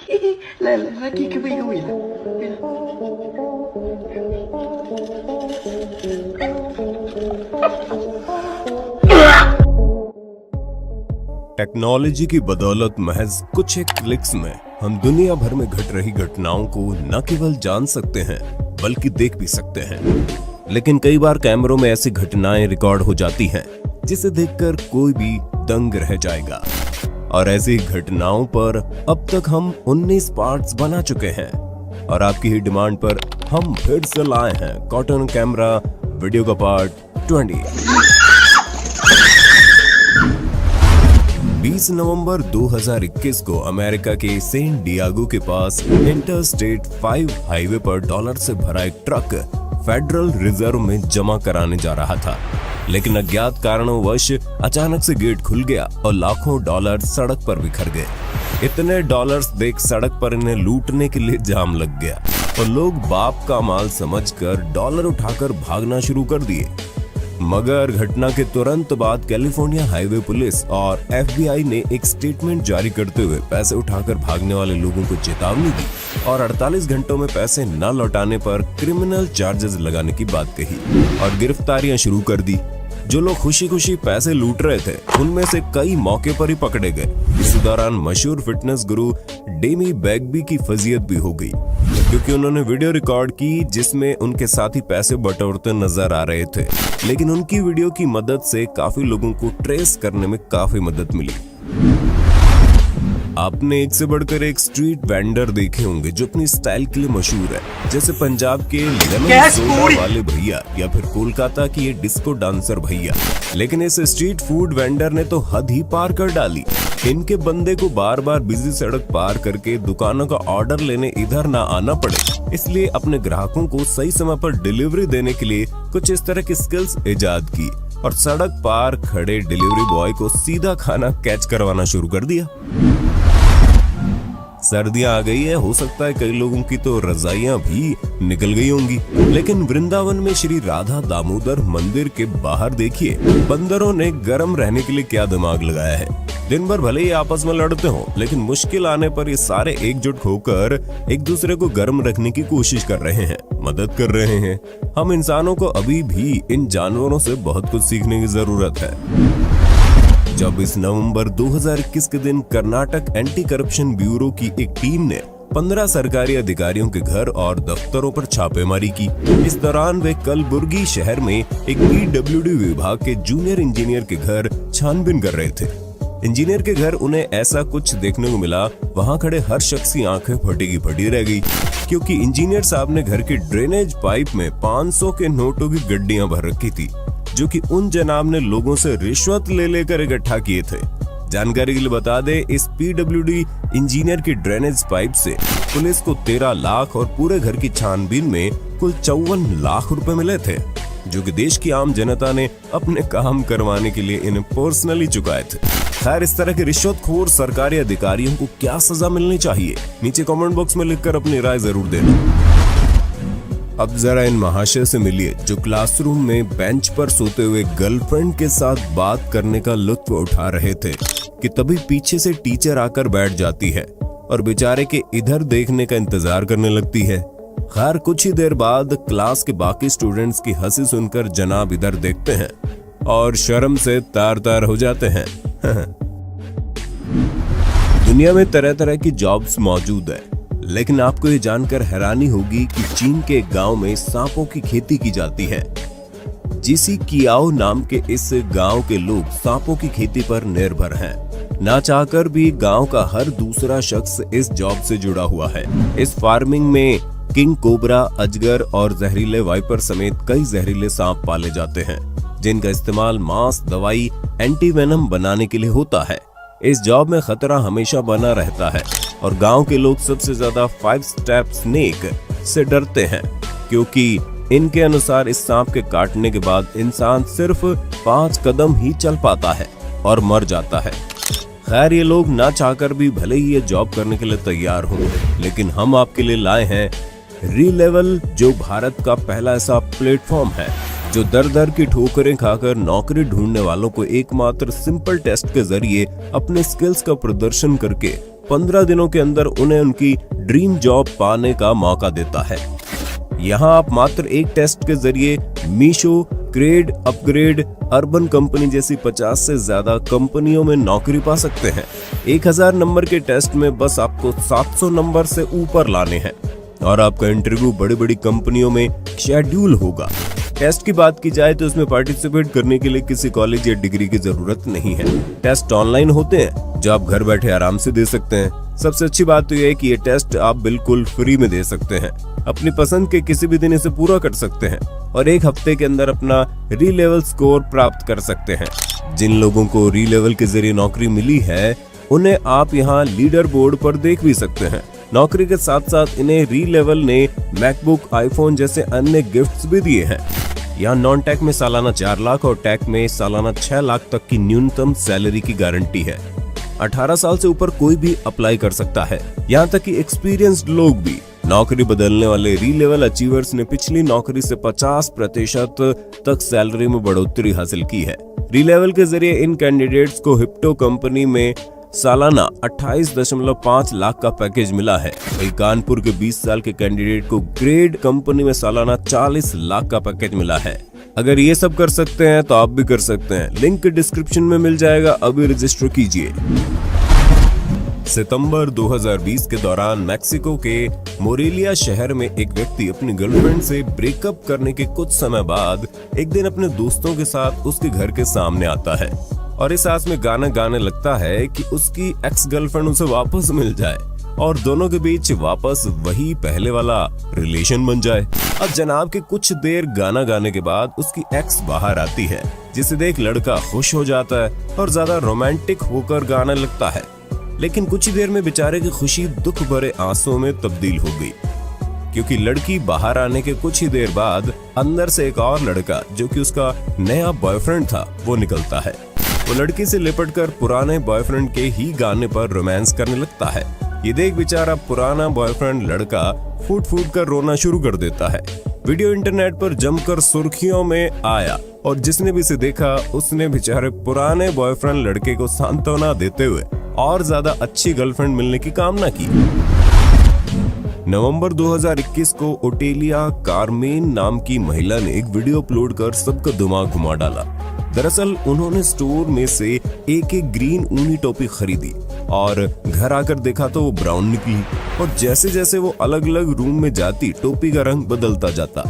ले ले lagi kebui lah. Technology की बदौलत महज कुछ एक क्लिक्स में हम दुनिया भर में घट रही घटनाओं को न केवल जान सकते हैं बल्कि देख भी सकते हैं। लेकिन कई बार कैमरों में ऐसी घटनाएं रिकॉर्ड हो जाती हैं जिसे देखकर कोई भी दंग रह जाएगा। और ऐसी घटनाओं पर अब तक हम 19 पार्ट्स बना चुके हैं और आपकी ही डिमांड पर हम फिर से लाए हैं कॉटन कैमरा वीडियो का पार्ट 20। 20 नवंबर 2021 को अमेरिका के सेंट डियागो के पास इंटरस्टेट 5 हाईवे पर डॉलर से भरा एक ट्रक फेडरल रिजर्व में जमा कराने जा रहा था, लेकिन अज्ञात कारणोंवश अचानक से गेट खुल गया और लाखों डॉलर सड़क पर बिखर गए। इतने डॉलर्स देख सड़क पर इन्हें लूटने के लिए जाम लग गया और लोग बाप का माल समझकर डॉलर उठाकर भागना शुरू कर दिए। मगर घटना के तुरंत बाद कैलिफोर्निया हाईवे पुलिस और FBI ने एक स्टेटमेंट जारी करते हुए पैसे उठाकर भागने वाले लोगों को चेतावनी दी और 48 घंटों में पैसे न लौटाने पर क्रिमिनल चार्जेस लगाने की बात कही और गिरफ्तारियां शुरू कर दी। जो लोग खुशी खुशी पैसे लूट रहे थे उनमें से कई मौके पर ही पकड़े गए। इसी दौरान मशहूर फिटनेस गुरु डेमी बैगबी की फजीयत भी हो गई, क्योंकि उन्होंने वीडियो रिकॉर्ड की जिसमें उनके साथी पैसे बटोरते नजर आ रहे थे। लेकिन उनकी वीडियो की मदद से काफी लोगों को ट्रेस करने में काफी मदद मिली। आपने एक से बढ़कर एक स्ट्रीट वेंडर देखे होंगे जो अपनी स्टाइल के लिए मशहूर है, जैसे पंजाब के लेमन सोडा वाले भैया या फिर कोलकाता की ये डिस्को डांसर भैया। लेकिन इस स्ट्रीट फूड वेंडर ने तो हद ही पार कर डाली। इनके बंदे को बार बार बिजी सड़क पार करके दुकानों का ऑर्डर लेने इधर ना आना पड़े, इसलिए अपने ग्राहकों को सही समय पर डिलीवरी देने के लिए कुछ इस तरह की स्किल्स इजाद की और सड़क पार खड़े डिलीवरी बॉय को सीधा खाना कैच करवाना शुरू कर दिया। सर्दियां आ गई है, हो सकता है कई लोगों की तो रजाइयां भी निकल गई होंगी, लेकिन वृंदावन में श्री राधा दामोदर मंदिर के बाहर देखिए बंदरों ने गर्म रहने के लिए क्या दिमाग लगाया है। दिन भर भले ही आपस में लड़ते हो, लेकिन मुश्किल आने पर ये सारे एकजुट होकर एक दूसरे को गर्म रखने की कोशिश कर रहे हैं, मदद कर रहे हैं। हम इंसानों को अभी भी इन जानवरों से बहुत कुछ सीखने की जरूरत है। 24 नवंबर 2021 के दिन कर्नाटक एंटी करप्शन ब्यूरो की एक टीम ने 15 सरकारी अधिकारियों के घर और दफ्तरों पर छापेमारी की। इस दौरान वे कलबुर्गी शहर में एक PWD विभाग के जूनियर इंजीनियर के घर छानबीन कर रहे थे। इंजीनियर के घर उन्हें ऐसा कुछ देखने को मिला, वहां खड़े हर शख्स की आंखें फटी की फटी रह गई, क्योंकि इंजीनियर साहब ने घर के ड्रेनेज पाइप में 500 के नोटों की गड्डियां भर रखी थी, जो कि उन जनाब ने लोगों से रिश्वत ले लेकर इकट्ठा किए थे। जानकारी के लिए बता दें, इस PWD इंजीनियर की ड्रेनेज पाइप से पुलिस को 13 लाख और पूरे घर की छानबीन में कुल 54 लाख रुपए मिले थे, जो कि देश की आम जनता ने अपने काम करवाने के लिए इन्हें पर्सनली चुकाए थे। खैर, इस तरह के रिश्वतखोर सरकारी अधिकारियों को क्या सजा मिलनी चाहिए, नीचे कमेंट बॉक्स में लिखकर अपनी राय जरूर देना। अब जरा इन महाशय से मिलिए जो क्लासरूम में बेंच पर सोते हुए गर्लफ्रेंड के साथ बात करने का लुत्फ उठा रहे थे कि तभी पीछे से टीचर आकर बैठ जाती है और बेचारे के इधर देखने का इंतजार करने लगती है। खैर, कुछ ही देर बाद क्लास के बाकी स्टूडेंट्स की हंसी सुनकर जनाब इधर देखते हैं और शर्म से तार तार हो जाते हैं। दुनिया में तरह तरह की जॉब्स मौजूद है, लेकिन आपको ये जानकर हैरानी होगी कि चीन के एक गांव में सांपों की खेती की जाती है। जीसी कियाओ नाम के इस गांव के लोग सांपों की खेती पर निर्भर हैं। ना चाहकर भी गांव का हर दूसरा शख्स इस जॉब से जुड़ा हुआ है। इस फार्मिंग में किंग कोबरा, अजगर और जहरीले वाइपर समेत कई जहरीले सांप पाले जाते हैं, जिनका इस्तेमाल मांस, दवाई, एंटीवेनम बनाने के लिए होता है। इस जॉब में खतरा हमेशा बना रहता है और गांव के लोग सबसे ज्यादा 5 स्टेप स्नेक से डरते हैं, क्योंकि इनके अनुसार इस सांप के काटने के बाद इंसान सिर्फ 5 कदम ही चल पाता है और मर जाता है। खैर, ये लोग ना चाहकर भी भले ही ये जॉब करने के लिए तैयार हों, लेकिन हम आपके लिए लाए हैं रीलेवल, जो भारत का पहला ऐसा प्लेटफॉर्म है जो दर दर की ठोकरें खाकर नौकरी ढूंढने वालों को एकमात्र सिंपल टेस्ट के जरिए अपने स्किल्स का प्रदर्शन करके 15 दिनों के अंदर उन्हें उनकी ड्रीम जॉब पाने का मौका देता है। यहाँ आप मात्र एक टेस्ट के जरिए Meesho, grade, upgrade, urban company जैसी 50 से ज्यादा कंपनियों में नौकरी पा सकते हैं। 1000 नंबर के टेस्ट में बस आपको 700 नंबर से ऊपर लाने हैं और आपका इंटरव्यू बड़ी बड़ी कंपनियों में शेड्यूल होगा। टेस्ट की बात की जाए तो इसमें पार्टिसिपेट करने के लिए किसी कॉलेज या डिग्री की जरूरत नहीं है। टेस्ट ऑनलाइन होते हैं जो आप घर बैठे आराम से दे सकते हैं। सबसे अच्छी बात तो यह है कि ये टेस्ट आप बिल्कुल फ्री में दे सकते हैं। अपनी पसंद के किसी भी दिन इसे पूरा कर सकते हैं और 1 हफ्ते के अंदर अपना री लेवल स्कोर प्राप्त कर सकते हैं। जिन लोगों को री लेवल के जरिए नौकरी मिली है उन्हें आप यहाँ लीडर बोर्ड पर देख भी सकते हैं। नौकरी के साथ साथ इन्हें री लेवल ने मैकबुक, आईफोन जैसे अन्य गिफ्ट्स भी दिए हैं। यहाँ नॉन टेक में सालाना 4 लाख और टेक में सालाना 6 लाख तक की न्यूनतम सैलरी की गारंटी है। 18 साल से ऊपर कोई भी अप्लाई कर सकता है, यहाँ तक कि एक्सपीरियंस्ड लोग भी। नौकरी बदलने वाले री लेवल अचीवर्स ने पिछली नौकरी से 50% तक सैलरी में बढ़ोतरी हासिल की है। री लेवल के जरिए इन कैंडिडेट्स को हिप्टो कंपनी में सालाना 28.5 लाख का पैकेज मिला है। वही कानपुर के 20 साल के कैंडिडेट को ग्रेड कंपनी में सालाना 40 लाख का पैकेज मिला है। अगर ये सब कर सकते हैं तो आप भी कर सकते हैं। लिंक डिस्क्रिप्शन में मिल जाएगा, अभी रजिस्टर कीजिए। सितंबर 2020 के दौरान मेक्सिको के मोरेलिया शहर में एक व्यक्ति अपनी गर्लफ्रेंड से ब्रेकअप करने के कुछ समय बाद एक दिन अपने दोस्तों के साथ उसके घर के सामने आता है और इस आस में गाना गाने लगता है कि उसकी एक्स गर्लफ्रेंड उसे वापस मिल जाए और दोनों के बीच वापस वही पहले वाला रिलेशन बन जाए। अब जनाब के कुछ देर गाना गाने के बाद उसकी एक्स बाहर आती है, जिसे देख लड़का खुश हो जाता है और ज्यादा रोमांटिक होकर गाने लगता है। लेकिन कुछ ही देर में बेचारे की खुशी दुख भरे आंसुओं में तब्दील हो गई, क्योंकि लड़की बाहर आने के कुछ ही देर बाद अंदर से एक और लड़का, जो कि उसका नया बॉयफ्रेंड था, वो निकलता है। वो लड़की से लिपटकर पुराने बॉयफ्रेंड के ही गाने पर रोमांस करने लगता है। ये देख बेचारा पुराना बॉयफ्रेंड लड़का फूट फूट कर रोना शुरू कर देता है। वीडियो इंटरनेट पर जमकर सुर्खियों में आया और जिसने भी इसे देखा उसने बेचारे पुराने बॉयफ्रेंड लड़के को सांत्वना देते हुए और ज्यादा अच्छी गर्लफ्रेंड मिलने की कामना की। नवंबर 2021 को ओटेलिया कार्मेन नाम की महिला ने एक वीडियो अपलोड कर सबका दिमाग घुमा डाला। दरअसल उन्होंने स्टोर में से एक ग्रीन ऊनी टोपी खरीदी और घर आकर देखा तो वो ब्राउन निकली और जैसे जैसे वो अलग अलग रूम में जाती टोपी का रंग बदलता जाता।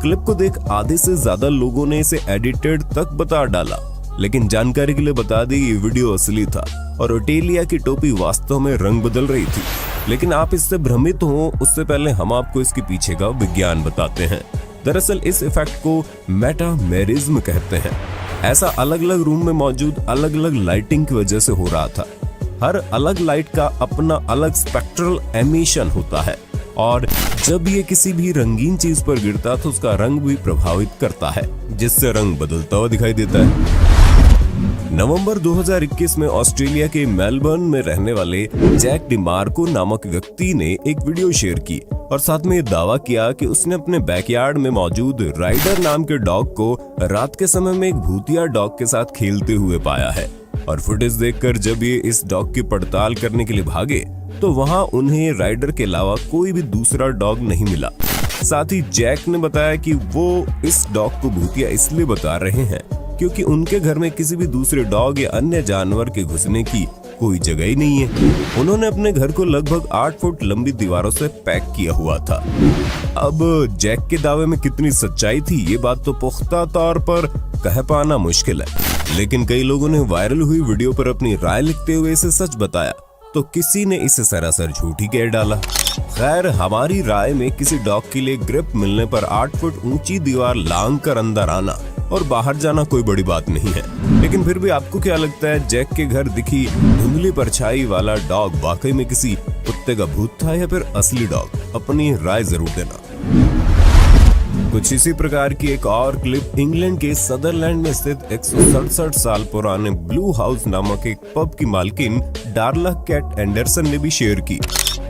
क्लिप को देख आधे से ज्यादा लोगों ने इसे एडिटेड तक बता डाला, लेकिन जानकारी के लिए बता दी ये वीडियो असली था और ओटेलिया की टोपी वास्तव में रंग बदल रही थी। लेकिन आप इससे भ्रमित हो उससे पहले हम आपको इसके पीछे का विज्ञान बताते हैं। दरअसल इस इफेक्ट को मेटामेरिज्म कहते हैं। ऐसा अलग अलग रूम में मौजूद अलग अलग लाइटिंग की वजह से हो रहा था। हर अलग लाइट का अपना अलग स्पेक्ट्रल एमिशन होता है और जब ये किसी भी रंगीन चीज पर गिरता तो उसका रंग भी प्रभावित करता है, जिससे रंग बदलता हुआ दिखाई देता है। नवंबर 2021 में ऑस्ट्रेलिया के मेलबर्न में रहने वाले जैक डिमार्को नामक व्यक्ति ने एक वीडियो शेयर की और साथ में दावा किया कि उसने अपने बैकयार्ड में मौजूद राइडर नाम के डॉग को रात के समय में एक भूतिया डॉग के साथ खेलते हुए पाया है। और फुटेज देखकर जब ये इस डॉग की पड़ताल करने के लिए भागे तो वहां उन्हें राइडर के अलावा कोई भी दूसरा डॉग नहीं मिला। साथ ही जैक ने बताया कि वो इस डॉग को भूतिया इसलिए बता रहे हैं क्योंकि उनके घर में किसी भी दूसरे डॉग या अन्य जानवर के घुसने की कोई जगह ही नहीं है। उन्होंने अपने घर को लगभग 8 फुट लंबी दीवारों से पैक किया हुआ था। अब जैक के दावे में कितनी सच्चाई थी ये बात तो पुख्ता तौर पर कह पाना मुश्किल है, लेकिन कई लोगों ने वायरल हुई वीडियो पर अपनी राय लिखते हुए इसे सच बताया तो किसी ने इसे सरासर झूठी कह डाला। खैर, हमारी राय में किसी डॉग के लिए ग्रिप मिलने पर 8 फुट ऊंची दीवार लांघ कर अंदर आना और बाहर जाना कोई बड़ी बात नहीं है। लेकिन फिर भी आपको क्या लगता है, जैक के घर दिखी धुंधली परछाई वाला डॉग वाकई में किसी कुत्ते का भूत था या फिर असली डॉग? अपनी राय जरूर देना। कुछ इसी प्रकार की एक और क्लिप इंग्लैंड के सदरलैंड में स्थित 167 साल पुराने ब्लू हाउस नामक एक पब की मालकिन डार्ला कैट एंडरसन ने भी शेयर की,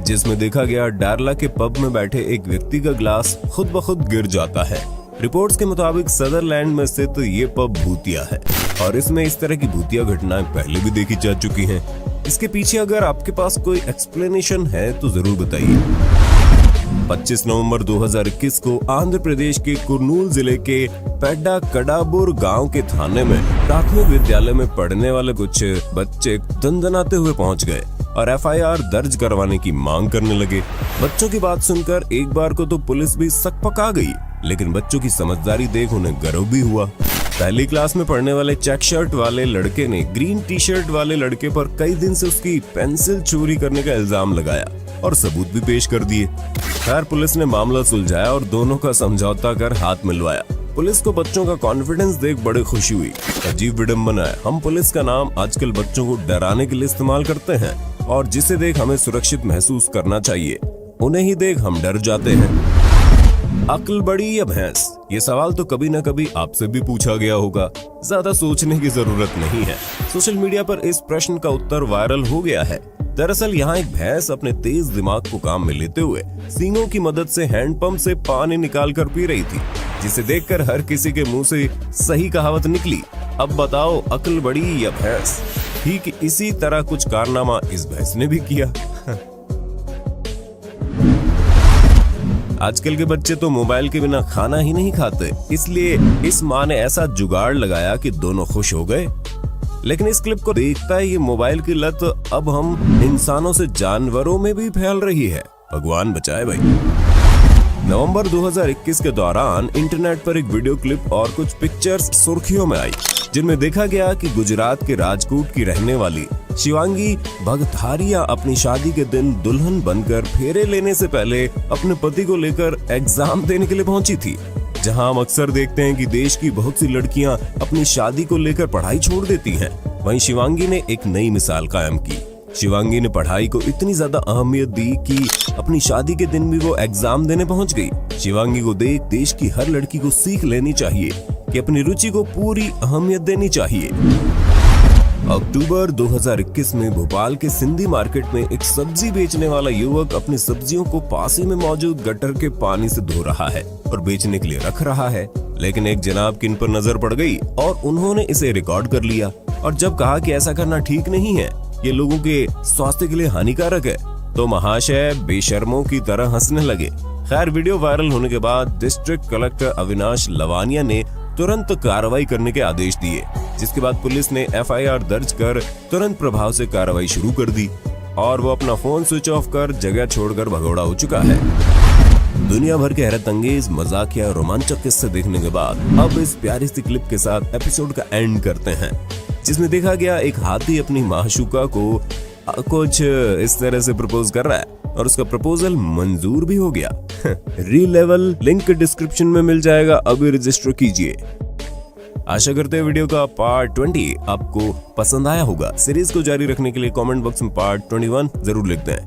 जिसमें देखा गया डार्ला के पब में बैठे एक व्यक्ति का ग्लास खुद ब खुद गिर जाता है। रिपोर्ट्स के मुताबिक सदरलैंड में स्थित ये पब भूतिया है और इसमें इस तरह की भूतिया घटनाएं पहले भी देखी जा चुकी हैं। इसके पीछे अगर आपके पास कोई एक्सप्लेनेशन है तो जरूर बताइए। 25 नवंबर 2021 को आंध्र प्रदेश के कुर्नूल जिले के पेड्डा कडाबुर गांव के थाने में प्राथमिक विद्यालय में पढ़ने वाले कुछ बच्चे दंदनाते हुए पहुंच गए और एफआईआर दर्ज करवाने की मांग करने लगे। बच्चों की बात सुनकर एक बार को तो पुलिस भी सकपका गई, लेकिन बच्चों की समझदारी देख उन्हें गर्व भी हुआ। पहली क्लास में पढ़ने वाले चेक शर्ट वाले लड़के ने ग्रीन टी शर्ट वाले लड़के पर कई दिन से उसकी पेंसिल चोरी करने का इल्जाम लगाया और सबूत भी पेश कर दिए। खैर पुलिस ने मामला सुलझाया और दोनों का समझौता कर हाथ मिलवाया। पुलिस को बच्चों का कॉन्फिडेंस देख बड़ी खुशी हुई। अजीब विडंबना है, हम पुलिस का नाम आजकल बच्चों को डराने के लिए इस्तेमाल करते हैं और जिसे देख हमें सुरक्षित महसूस करना चाहिए, उन्हें ही देख हम डर जाते हैं। अक्ल बड़ी या भैंस, ये सवाल तो कभी न कभी आपसे भी पूछा गया होगा। ज्यादा सोचने की जरूरत नहीं है। सोशल मीडिया पर इस प्रश्न का उत्तर वायरल हो गया है। दरअसल यहाँ एक भैंस अपने तेज दिमाग को काम में लेते हुए सींगों की मदद से हैंडपंप से पानी निकाल कर पी रही थी, जिसे देखकर हर किसी के मुंह से सही कहावत निकली, अब बताओ अक्ल बड़ी या भैंस। ठीक इसी तरह कुछ कारनामा इस भैंस ने भी किया। आजकल के बच्चे तो मोबाइल के बिना खाना ही नहीं खाते, इसलिए इस माँ ने ऐसा जुगाड़ लगाया कि दोनों खुश हो गए। लेकिन इस क्लिप को देखता है ये मोबाइल की लत अब हम इंसानों से जानवरों में भी फैल रही है। भगवान बचाए भाई। नवंबर 2021 के दौरान इंटरनेट पर एक वीडियो क्लिप और कुछ पिक्चर्स सुर्खियों में आई, जिनमें देखा गया कि गुजरात के राजकोट की रहने वाली शिवांगी भगथारिया अपनी शादी के दिन दुल्हन बनकर फेरे लेने से पहले अपने पति को लेकर एग्जाम देने के लिए पहुंची थी। जहां हम अक्सर देखते हैं कि देश की बहुत सी लड़कियां अपनी शादी को लेकर पढ़ाई छोड़ देती हैं, वहीं शिवांगी ने एक नई मिसाल कायम की। शिवांगी ने पढ़ाई को इतनी ज्यादा अहमियत दी कि अपनी शादी के दिन भी वो एग्जाम देने पहुंच गई। शिवांगी को देख देश की हर लड़की को सीख लेनी चाहिए कि अपनी रुचि को पूरी अहमियत देनी चाहिए। अक्टूबर 2021 में भोपाल के सिंधी मार्केट में एक सब्जी बेचने वाला युवक अपनी सब्जियों को पास ही में मौजूद गटर के पानी से धो रहा है और बेचने के लिए रख रहा है, लेकिन एक जनाब की इन पर नजर पड़ गई और उन्होंने इसे रिकॉर्ड कर लिया। और जब कहा कि ऐसा करना ठीक नहीं है, ये लोगों के स्वास्थ्य के लिए हानिकारक है, तो महाशय बेशर्मों की तरह हंसने लगे। खैर वीडियो वायरल होने के बाद डिस्ट्रिक्ट कलेक्टर अविनाश लवानिया ने तुरंत कार्रवाई करने के आदेश दिए, जिसके बाद पुलिस ने एफआईआर दर्ज कर तुरंत प्रभाव से कार्रवाई शुरू कर दी और वो अपना फोन स्विच ऑफ कर जगह छोड़कर भगौड़ा हो चुका है। दुनिया भर के हैरत अंगेज मजाकिया रोमांचक किस्से देखने के बाद अब इस प्यारी सी क्लिप के साथ एपिसोड का एंड करते हैं, जिसमें देखा गया एक हाथी अपनी माशूका को कुछ इस तरह से प्रपोज कर रहा है और उसका प्रपोजल मंजूर भी हो गया। री-लेवल लिंक डिस्क्रिप्शन में मिल जाएगा, अभी रजिस्टर कीजिए। आशा करते हैं वीडियो का पार्ट 20 आपको पसंद आया होगा। सीरीज को जारी रखने के लिए कमेंट बॉक्स में पार्ट 21 जरूर लिख दें।